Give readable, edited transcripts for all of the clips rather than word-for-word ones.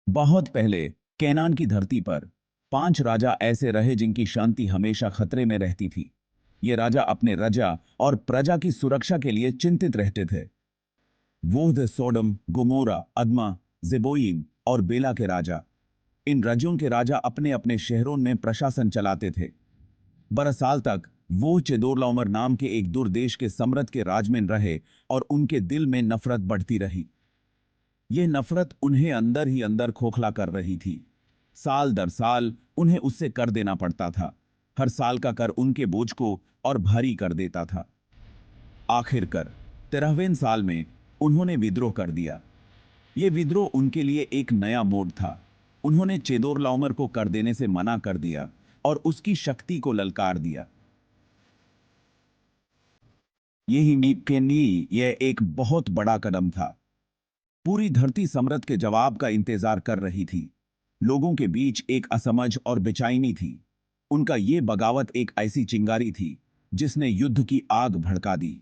बहुत पहले कैनान की धरती पर 5 राजा ऐसे रहे जिनकी शांति हमेशा खतरे में रहती थी। ये राजा अपने रजा और प्रजा की सुरक्षा के लिए चिंतित रहते थे। वो थे सोडम, गुमोरा, अदमा, जेबोइम और बेला के राजा। इन राज्यों के राजा अपने अपने शहरों में प्रशासन चलाते थे। बरसाल तक वो चेदोरलाओमर नाम के एक दुर्देश के सम्राट के राज में रहे और उनके दिल में नफरत बढ़ती रही। यह नफरत उन्हें अंदर ही अंदर खोखला कर रही थी। साल दर साल उन्हें उससे कर देना पड़ता था। हर साल का कर उनके बोझ को और भारी कर देता था। आखिरकार 13वें साल में उन्होंने विद्रोह कर दिया। यह विद्रोह उनके लिए एक नया मोड़ था। उन्होंने चेदोरलाओमर को कर देने से मना कर दिया और उसकी शक्ति को ललकार दिया। यही नीप के लिए यह एक बहुत बड़ा कदम था। पूरी धरती सम्राट के जवाब का इंतजार कर रही थी। लोगों के बीच एक असमझ और बेचैनी थी। उनका यह बगावत एक ऐसी चिंगारी थी जिसने युद्ध की आग भड़का दी।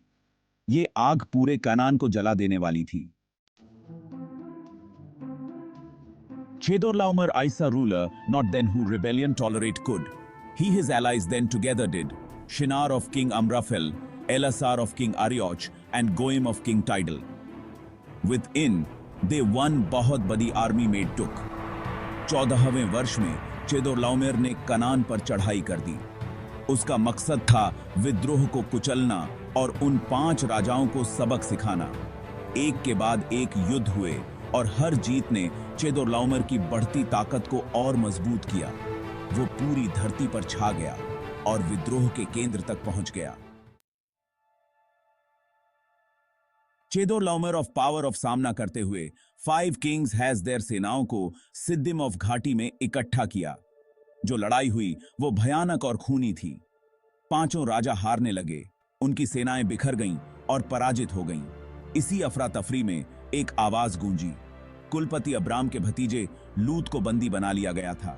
ये आग पूरे कनान को जला देने वाली थी। Chedorlaomer Isa ruler, not then who rebellion tolerate could. He his allies then together did. Shinar of King Amraphel, Elasar of King Arioch, and Goim of King Tidal. Within, they one बहुत बड़ी army made टुक। 14वें वर्ष में चेदोरलाओमेर ने कनान पर चढ़ाई कर दी। उसका मकसद था विद्रोह को कुचलना और उन 5 राजाओं को सबक सिखाना। एक के बाद एक युद्ध हुए और हर जीत ने चेदोरलाओमेर की बढ़ती ताकत को और मजबूत किया। वो पूरी धरती पर छा गया और विद्रोह के केंद्र तक पहुंच गया। चेदोरलाओमेर ऑफ पावर ऑफ सामना करते हुए 5 किंग्स हैज देयर सेनाओं को सिद्दिम ऑफ घाटी में इकट्ठा किया। जो लड़ाई हुई वो भयानक और खूनी थी। 5 राजा हारने लगे, उनकी सेनाएं बिखर गईं और पराजित हो गईं। इसी अफरा तफरी में एक आवाज गूंजी। कुलपति अब्राम के भतीजे लूत को बंदी बना लिया गया था।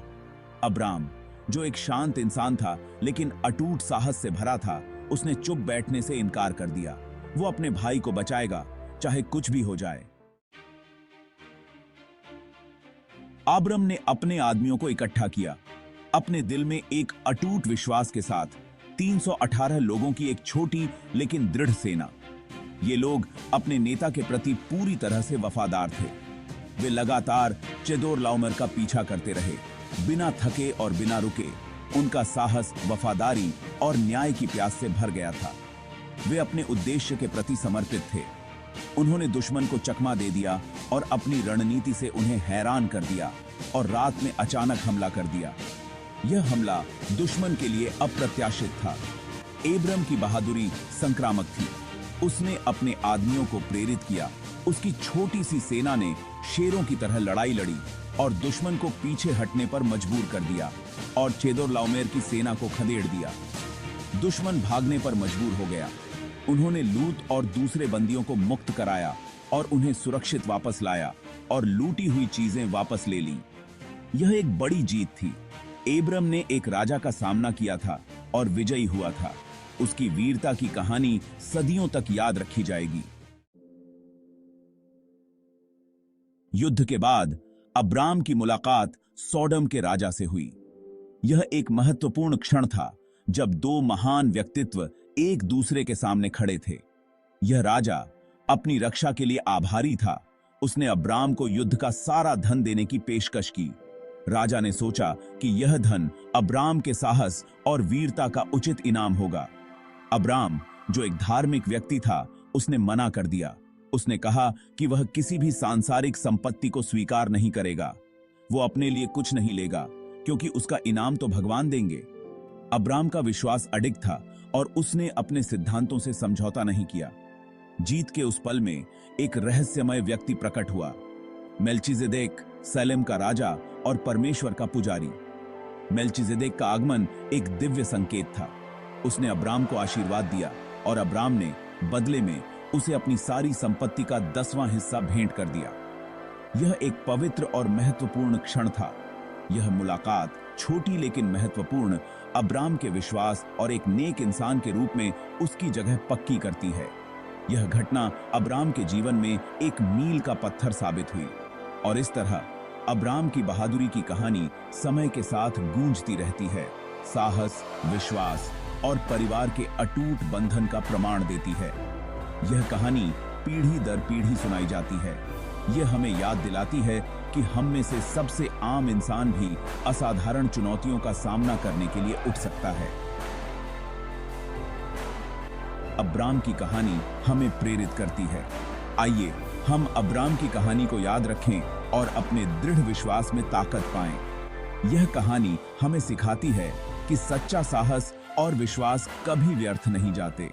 अब्राम, जो एक शांत इंसान था लेकिन अटूट साहस से भरा था, उसने चुप बैठने से इनकार कर दिया। वो अपने भाई को बचाएगा, चाहे कुछ भी हो जाए। आब्रम ने अपने आदमियों को इकट्ठा किया। अपने दिल में एक अटूट विश्वास के साथ 318 लोगों की एक छोटी लेकिन दृढ़ सेना। ये लोग अपने नेता के प्रति पूरी तरह से वफादार थे। वे लगातार चेदोरलाओमेर का पीछा करते रहे, बिना थके और बिना रुके। उनका साहस, वफादारी और न्याय की प्यास से भर गया था। वे अपने उद्देश्य के प्रति समर्पित थे। उन्होंने दुश्मन को चकमा दे दिया और अपनी रणनीति से उन्हें हैरान कर दिया और रात में अचानक हमला कर दिया। यह हमला दुश्मन के लिए अप्रत्याशित था। एब्रम की बहादुरी संक्रामक थी। उसने अपने आदमियों को प्रेरित किया। उसकी छोटी सी सेना ने शेरों की तरह लड़ाई लड़ी और दुश्मन को पीछे हटने पर मजबूर कर दिया और चेदोरलाओमेर की सेना को खदेड़ दिया। दुश्मन भागने पर मजबूर हो गया। उन्होंने लूत और दूसरे बंदियों को मुक्त कराया और उन्हें सुरक्षित वापस लाया और लूटी हुई चीजें वापस ले ली। यह एक बड़ी जीत थी। एब्रम ने एक राजा का सामना किया था और विजयी हुआ था। उसकी वीरता की कहानी सदियों तक याद रखी जाएगी। युद्ध के बाद अब्राम की मुलाकात सोडम के राजा से हुई। यह एक महत्वपूर्ण क्षण था जब 2 महान व्यक्तित्व एक दूसरे के सामने खड़े थे। यह राजा अपनी रक्षा के लिए आभारी था। उसने अब्राम को युद्ध का सारा धन देने की पेशकश की। राजा ने सोचा कि यह धन अब्राम के साहस और वीरता का उचित इनाम होगा। अब्राम, जो एक धार्मिक व्यक्ति था, उसने मना कर दिया। उसने कहा कि वह किसी भी सांसारिक संपत्ति को स्वीकार नहीं करेगा। वो अपने लिए कुछ नहीं लेगा क्योंकि उसका इनाम तो भगवान देंगे। अब्राम का विश्वास अडिग था और उसने अपने सिद्धांतों से समझौता नहीं किया। जीत के उस पल में एक रहस्यमय व्यक्ति प्रकट हुआ। मेल्चीजेदेक, सलेम का राजा और परमेश्वर का पुजारी। मेल्चीजेदेक का आगमन एक दिव्य संकेत था। उसने अब्राम को आशीर्वाद दिया और अब्राम ने बदले में उसे अपनी सारी संपत्ति का 10वां हिस्सा भेंट कर दिया। यह एक पवित्र और महत्वपूर्ण क्षण था। यह मुलाकात, छोटी लेकिन महत्वपूर्ण, अब्राम के विश्वास और एक नेक इंसान के रूप में उसकी जगह पक्की करती है। यह घटना अब्राम के जीवन में एक मील का पत्थर साबित हुई और इस तरह अब्राम की बहादुरी की कहानी समय के साथ गूंजती रहती है, साहस, विश्वास और परिवार के अटूट बंधन का प्रमाण देती है। यह कहानी पीढ़ी दर पीढ़ी सुनाई जाती है। यह हमें याद दिलाती है कि हम में से सबसे आम इंसान भी असाधारण चुनौतियों का सामना करने के लिए उठ सकता है। अब्राम की कहानी हमें प्रेरित करती है। आइए हम अब्राम की कहानी को याद रखें और अपने दृढ़ विश्वास में ताकत पाएं। यह कहानी हमें सिखाती है कि सच्चा साहस और विश्वास कभी व्यर्थ नहीं जाते।